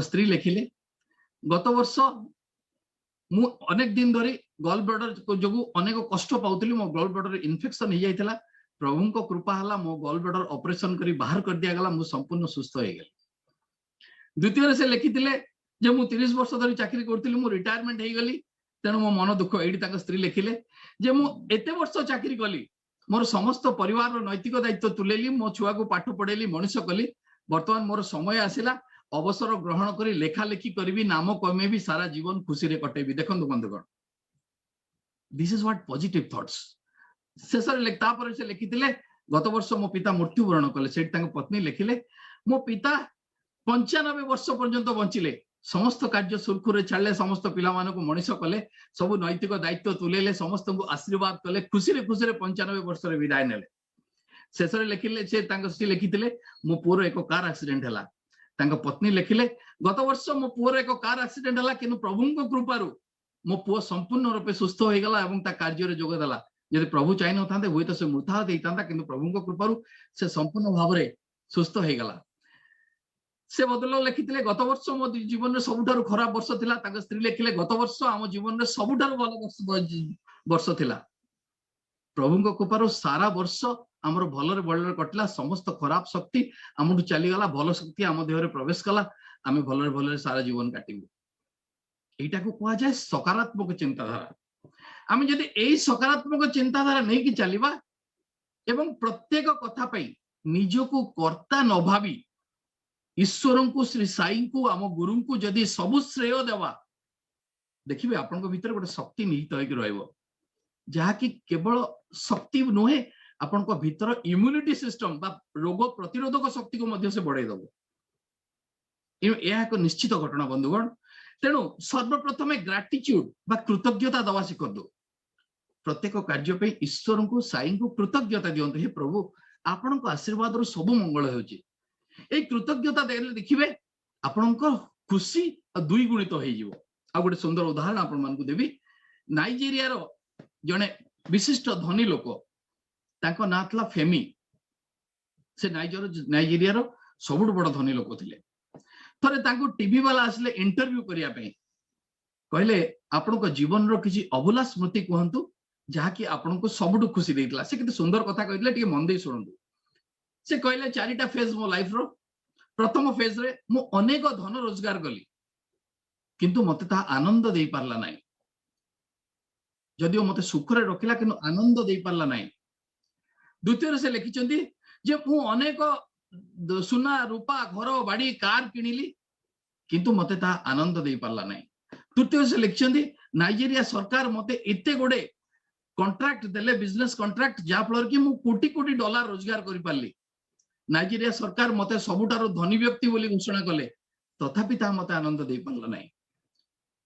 स्त्री लिखिले गत वर्ष मु अनेक दिन धरी गॉल ब्लडर जो अनेक कष्ट पाउतली मो गॉल ब्लडर इन्फेक्शन हो जाइतला प्रभु को कृपा हला मो गॉल ब्लडर ऑपरेशन करी बाहर कर दिया गला मु संपूर्ण सुस्थ हो गेल। द्वितीय से लिखिथिले जे मु 30 वर्ष धरी चाकरी करथिली मु रिटायरमेंट हे गली तेणु मो मन दुख एडी ताका स्त्री लिखिले जे मु एते वर्ष चाकरी कली मोर समस्त परिवार रो नैतिक दायित्व तुलेली मो छुआ को पाठ पढेली मनुष्य कली वर्तमान मोर समय आसिला अवसर ग्रहण करी लेखा लेखी करबी नाम कमेबी सारा जीवन खुशी रे कटेबी। देखंतु बंधुगण this is what positive thoughts शेषर लिखता पर से लिखिथिले गत वर्ष मो पिता मृत्युवरण कले सेठ तांग पत्नी लिखिले मो पिता 95 वर्ष पर्यंत बंचिले समस्त कार्य सुरखुरे छाड़ले समस्त पिला मानको मनीष कले सब नैतिक दायित्व तुलेले समस्त को आशीर्वाद कले खुशी रे 95 वर्ष रे विदाय नेले। शेषर लिखिले से तांग स्त्री लिखिथिले मो पुरो एक कार एक्सीडेंट हला तांग पत्नी लिखिले गत वर्ष मो पुरो एक कार एक्सीडेंट हला किनु प्रभु को कृपारु मो पुओ संपूर्ण रूपे सुस्थ हो गला एवं ता कार्य रे जोग देला यदि प्रभु चाहि न थांते होय तो से मृत्यु देइतांता किनु प्रभु को कृपारु से संपूर्ण भाव रे सुस्थ हो गला। से बदल लिखिथिले गत वर्ष मो जीवन रे सबुठारु खराब वर्ष थिला तांग स्त्री लिखिले गत वर्ष आम जीवन रे सबुठारु भल वर्ष थिला प्रभु को कृपारु सारा वर्ष हमर भलरे भलरे कटला समस्त खराब शक्ति हमठु चली गला भल शक्ति हम देह रे प्रवेश कला आमे भलरे भलरे सारा जीवन काटिबु एटा को कहा जाय सकारात्मक चिंताधारा। आमे जदि एई सकारात्मक चिंताधारा नै कि चलीबा एवं प्रत्येक कथा पई निजको कर्ता न भाबी ईश्वर को श्री साई को आम गुरु को जदि सबु श्रेय देवा देखिए आपण भीतर गोटे शक्ति निहित होइक रहइबो जहा कि केवल शक्ति नुहे आपण भीतर इम्यूनिटी सिस्टम बा रोग प्रतिरोधक शक्ति को मध्य से बढ़ाई दबो यह एक निश्चित घटना बंधुगण। तेणु सर्वप्रथम ग्राटिट्यूड बा कृतज्ञता दवा शिखु प्रत्येक कार्य पे ईश्वर को साई को कृतज्ञता दियंतु हे प्रभु आपण आशीर्वाद रो सब मंगल होउची ए कृतज्ञता देले देखिबे आपनकर खुशी दुई गुणित हो जिवो। आ गोटे सुंदर उदाहरण आपण मान को देबी नाइजीरिया रो जने विशिष्ट धनी लोक तांको ना थला फेमी से नाइजीरिया रो सबुठ बड़ धनी लोक थिले थरे तांको टीवी वाला आसले इंटरव्यू करिया पे कहले आपनको जीवन रो किछि अभुला स्मृति कहंतु जहा कि आपनको सबुठ खुशी देइतला से किते सुंदर कथा कहितले टिके मन दे सुनंतु। से कहले चारिटा फेज मो लाइफ रो प्रथम फेज रे मो अनेक धन रोजगार कली किंतु मते ता आनंद देई पारला नाही जदिओ मते सुख रे रखिला किंतु आनंद देई पारला नाही। द्वितीय से लिखिचंदी जे मु अनेक सुना रूपा घर बाड़ी कार किनिली किंतु मते ता आनंद देई पारला नाही। तृतीय से लिखिचंदी नाइजीरिया सरकार मते एते गोडे कॉन्ट्रैक्ट देले बिजनेस कॉन्ट्रैक्ट जा फलर कि मु कोटी कोटी डॉलर रोजगार करि पारली नाइजीरिया सरकार मते सबुठारो धनी व्यक्ति बोली घोषणा कले तथापि ता मते आनंद देई पारला नाही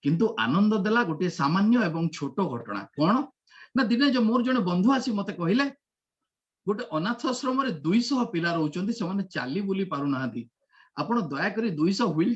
किंतु आनंद देला गोटे सामान्य एवं छोट घटना कोन ना दिने जो मोर जने बंधु आसी मते कहिले गोटे अनाथ आश्रम रे 200 पिला रहउचंदी से माने चाली बुली पारु नाहंती आपण दया करी 200 व्हील